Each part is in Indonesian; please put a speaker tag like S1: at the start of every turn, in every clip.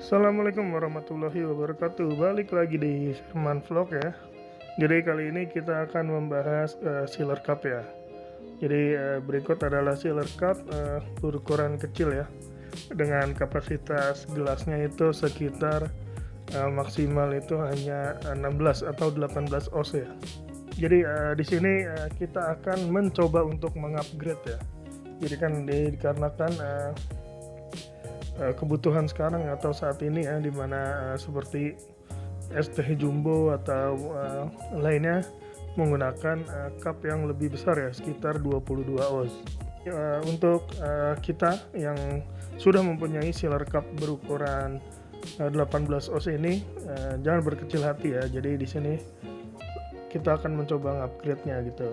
S1: Assalamualaikum warahmatullahi wabarakatuh. Balik lagi di Firman Vlog ya. Jadi kali ini kita akan membahas Sealer Cup ya. Jadi berikut adalah Sealer Cup berukuran kecil ya. Dengan kapasitas gelasnya itu sekitar maksimal itu hanya 16 atau 18 oz ya. Jadi di sini kita akan mencoba untuk mengupgrade ya. Jadi kan dikarenakan kebutuhan sekarang atau saat ini ya, dimana seperti STH Jumbo atau lainnya menggunakan cup yang lebih besar ya, sekitar 22 oz. Untuk kita yang sudah mempunyai Sealer Cup berukuran 18 oz ini, jangan berkecil hati ya. Jadi di sini kita akan mencoba upgrade-nya gitu.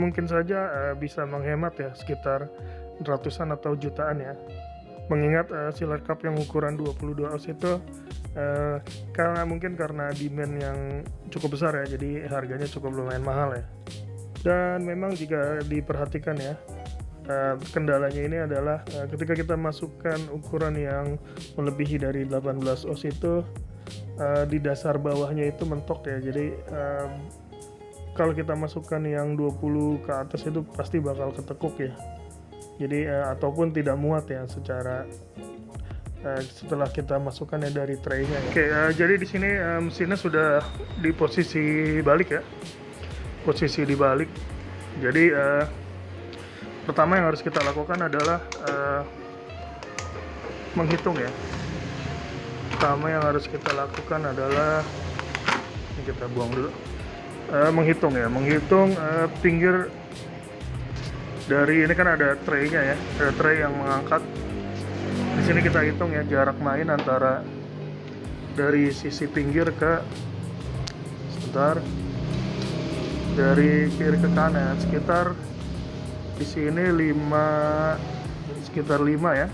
S1: Mungkin saja bisa menghemat ya, sekitar ratusan atau jutaan ya. Mengingat Sealer Cup yang ukuran 22 oz itu karena demand yang cukup besar ya, jadi harganya cukup lumayan mahal ya. Dan memang jika diperhatikan ya, kendalanya ini adalah ketika kita masukkan ukuran yang melebihi dari 18 oz itu, di dasar bawahnya itu mentok ya. Jadi kalau kita masukkan yang 20 ke atas itu pasti bakal ketekuk ya. Jadi ataupun tidak muat ya secara setelah kita masukkannya dari tray-nya ya. Oke, jadi di sini mesinnya sudah di posisi balik ya. Posisi dibalik. Jadi pertama yang harus kita lakukan adalah menghitung ya. Pertama yang harus kita lakukan adalah ini, kita buang dulu. Menghitung ya, pinggir dari ini kan ada tray-nya ya, ada tray yang mengangkat. Di sini kita hitung ya jarak main antara dari sisi pinggir ke dari kiri ke kanan sekitar di sini 5 ya,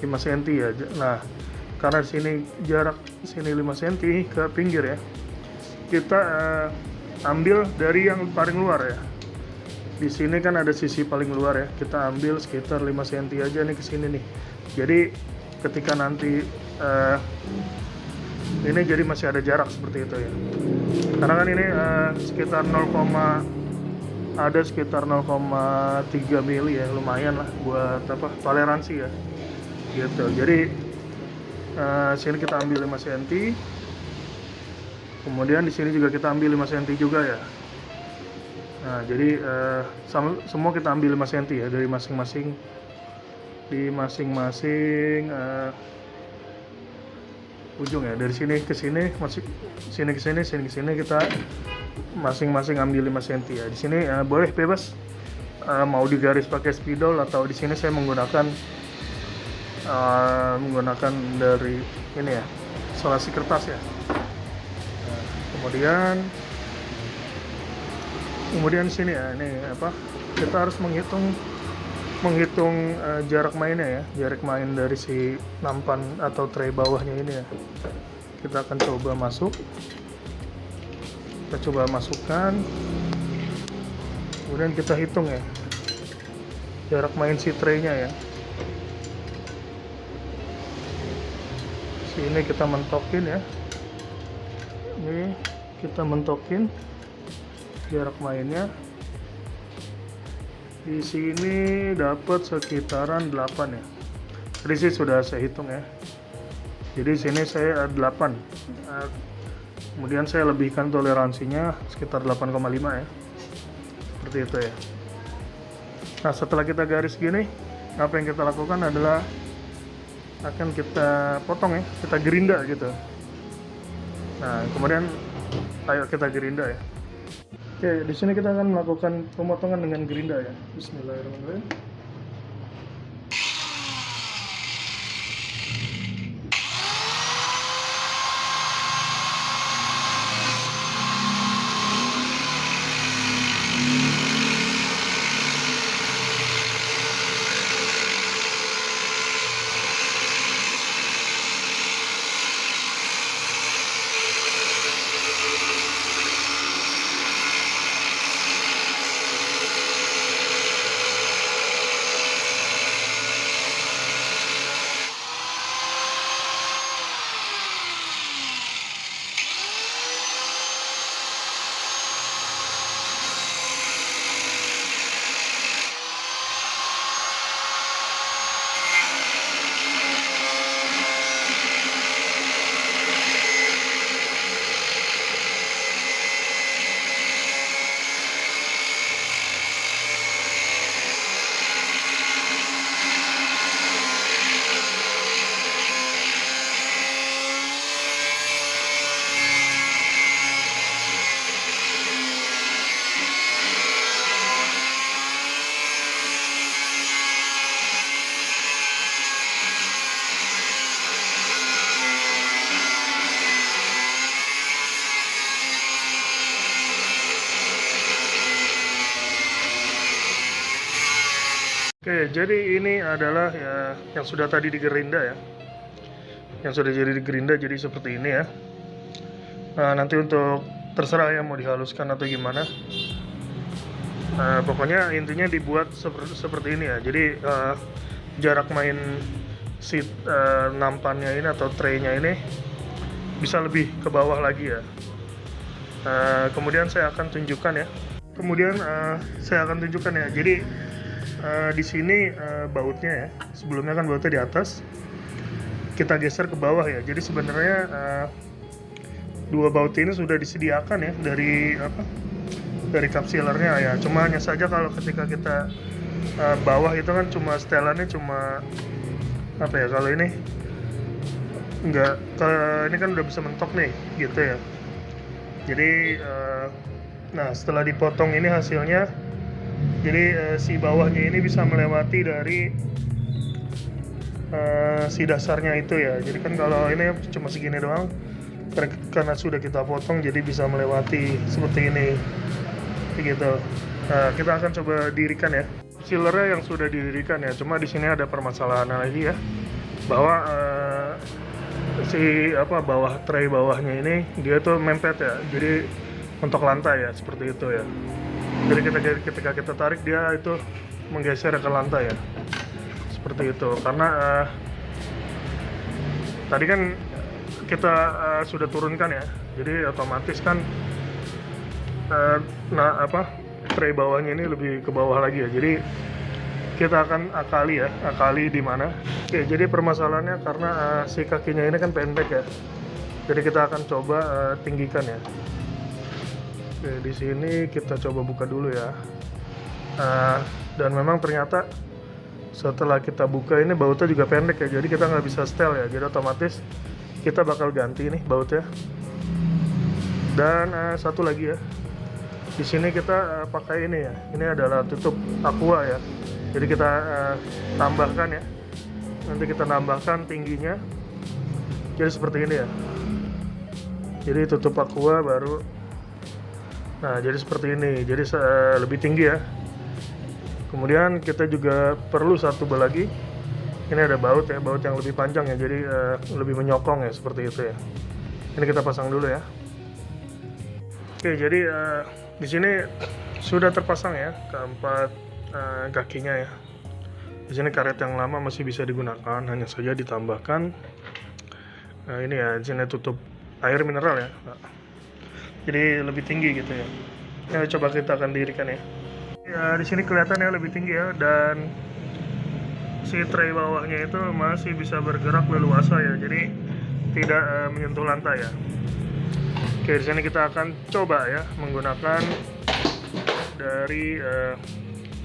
S1: 5 cm ya. Nah, karena di sini jarak sini 5 cm ke pinggir ya, kita ambil dari yang paling luar ya. Di sini kan ada sisi paling luar ya, kita ambil sekitar 5 cm aja nih ke sini nih. Jadi ketika nanti ini jadi masih ada jarak seperti itu ya. Karena kan ini sekitar 0,3 mili ya, lumayan lah buat toleransi ya. Gitu. Jadi sini kita ambil 5 cm. Kemudian di sini juga kita ambil 5 cm juga ya. Nah, jadi semua kita ambil 5 cm ya dari masing-masing ujung ya. Dari sini ke sini, sini ke sini kita masing-masing ambil 5 cm ya. Di sini boleh bebas mau digaris pakai spidol atau di sini saya menggunakan dari ini ya, isolasi kertas ya. Nah, kemudian sini ya, ini kita harus menghitung jarak mainnya ya, jarak main dari si nampan atau tray bawahnya ini ya. Kita akan coba masukkan, kemudian kita hitung ya jarak main si tray-nya ya. Sini kita mentokin ya, ini kita mentokin jarak mainnya. Di sini dapat sekitaran 8 ya. Tadi sih sudah saya hitung ya. Jadi sini saya 8. Kemudian saya lebihkan toleransinya sekitar 8,5 ya. Seperti itu ya. Nah, setelah kita garis gini, apa yang kita lakukan adalah akan kita potong ya, kita gerinda gitu. Nah, kemudian ayo kita gerinda ya. Oke, di sini kita akan melakukan pemotongan dengan gerinda ya. Bismillahirrahmanirrahim. Oke, jadi ini adalah ya yang sudah tadi digerinda ya, yang sudah jadi digerinda jadi seperti ini ya. Nah, nanti untuk terserah ya mau dihaluskan atau gimana. Pokoknya intinya dibuat seperti ini ya. Jadi jarak main si nampannya ini atau traynya ini bisa lebih ke bawah lagi ya. Kemudian saya akan tunjukkan ya. Jadi di sini bautnya ya. Sebelumnya kan bautnya di atas. Kita geser ke bawah ya. Jadi sebenarnya dua baut ini sudah disediakan ya dari cup sealernya ya. Cuma hanya saja kalau ketika kita bawah itu kan cuma setelannya cuma kalau ini enggak, ini kan udah bisa mentok nih gitu ya. Jadi nah setelah dipotong ini hasilnya, jadi si bawahnya ini bisa melewati dari si dasarnya itu ya. Jadi kan kalau ini cuma segini doang, karena sudah kita potong jadi bisa melewati seperti ini gitu. Kita akan coba dirikan ya sealernya yang sudah didirikan ya. Cuma di sini ada permasalahan lagi ya, bahwa bawah tray bawahnya ini dia tuh mempet ya, jadi untuk lantai ya, seperti itu ya. Jadi ketika kita tarik dia itu menggeser ke lantai ya, seperti itu. Karena tadi kan kita sudah turunkan ya, jadi otomatis kan tray bawahnya ini lebih ke bawah lagi ya. Jadi kita akan akali di mana. Oke, jadi permasalahannya karena si kakinya ini kan pendek ya. Jadi kita akan coba tinggikan ya. Oke, di sini kita coba buka dulu ya. Dan memang ternyata setelah kita buka ini bautnya juga pendek ya. Jadi kita nggak bisa setel ya. Jadi otomatis kita bakal ganti nih bautnya. Dan satu lagi ya. Di sini kita pakai ini ya. Ini adalah tutup aqua ya. Jadi kita tambahkan ya. Nanti kita tambahkan tingginya. Jadi seperti ini ya. Jadi tutup aqua baru. Nah, jadi seperti ini. Jadi lebih tinggi ya. Kemudian kita juga perlu satu lagi. Ini ada baut ya, baut yang lebih panjang ya. Jadi lebih menyokong ya, seperti itu ya. Ini kita pasang dulu ya. Oke, jadi di sini sudah terpasang ya keempat kakinya ya. Di sini karet yang lama masih bisa digunakan, hanya saja ditambahkan ini ya, di sini tutup air mineral ya. Jadi lebih tinggi gitu ya. Coba kita akan dirikan ya. Di sini kelihatannya lebih tinggi ya, dan si tray bawahnya itu masih bisa bergerak leluasa ya. Jadi tidak menyentuh lantai ya. Oke, di sini kita akan coba ya menggunakan dari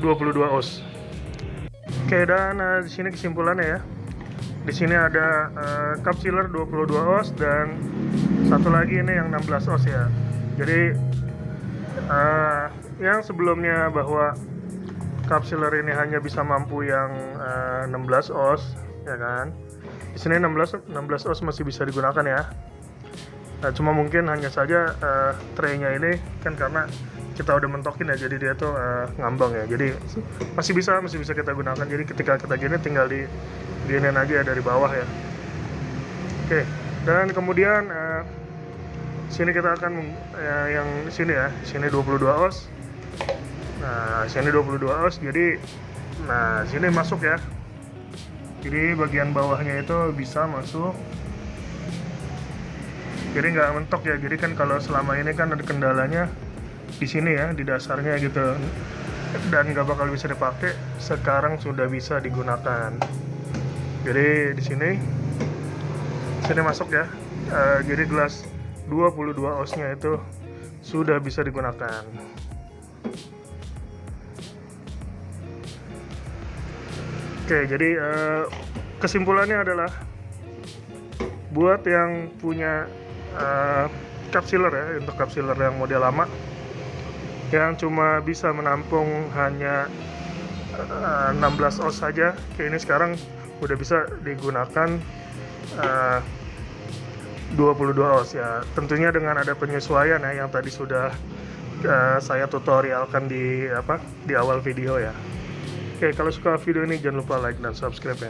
S1: 22 oz. Oke, dan di sini kesimpulannya ya. Di sini ada cup sealer 22 oz dan satu lagi ini yang 16 oz ya. Jadi yang sebelumnya bahwa cup sealer ini hanya bisa mampu yang 16 oz ya kan. Di sini 16 oz masih bisa digunakan ya. Nah, cuma mungkin hanya saja tray-nya ini kan karena kita udah mentokin ya, jadi dia tuh ngambang ya. Jadi masih bisa kita gunakan. Jadi ketika kita gini tinggal diginiin aja ya dari bawah ya. Oke, dan kemudian sini kita akan yang sini ya, sini 22 oz. Nah, sini 22 oz. Jadi nah, sini masuk ya. Jadi bagian bawahnya itu bisa masuk. Jadi nggak mentok ya. Jadi kan kalau selama ini kan ada kendalanya di sini ya, di dasarnya gitu, dan nggak bakal bisa dipakai. Sekarang sudah bisa digunakan. Jadi di sini masuk ya. Jadi gelas 22 oz-nya itu sudah bisa digunakan. Oke, jadi kesimpulannya adalah buat yang punya cup sealer ya, untuk cup sealer yang model lama yang cuma bisa menampung hanya 16 oz saja, kayak ini sekarang udah bisa digunakan 22 oz ya. Tentunya dengan ada penyesuaian ya, yang tadi sudah saya tutorialkan di awal video ya. Oke, kalau suka video ini jangan lupa like dan subscribe ya.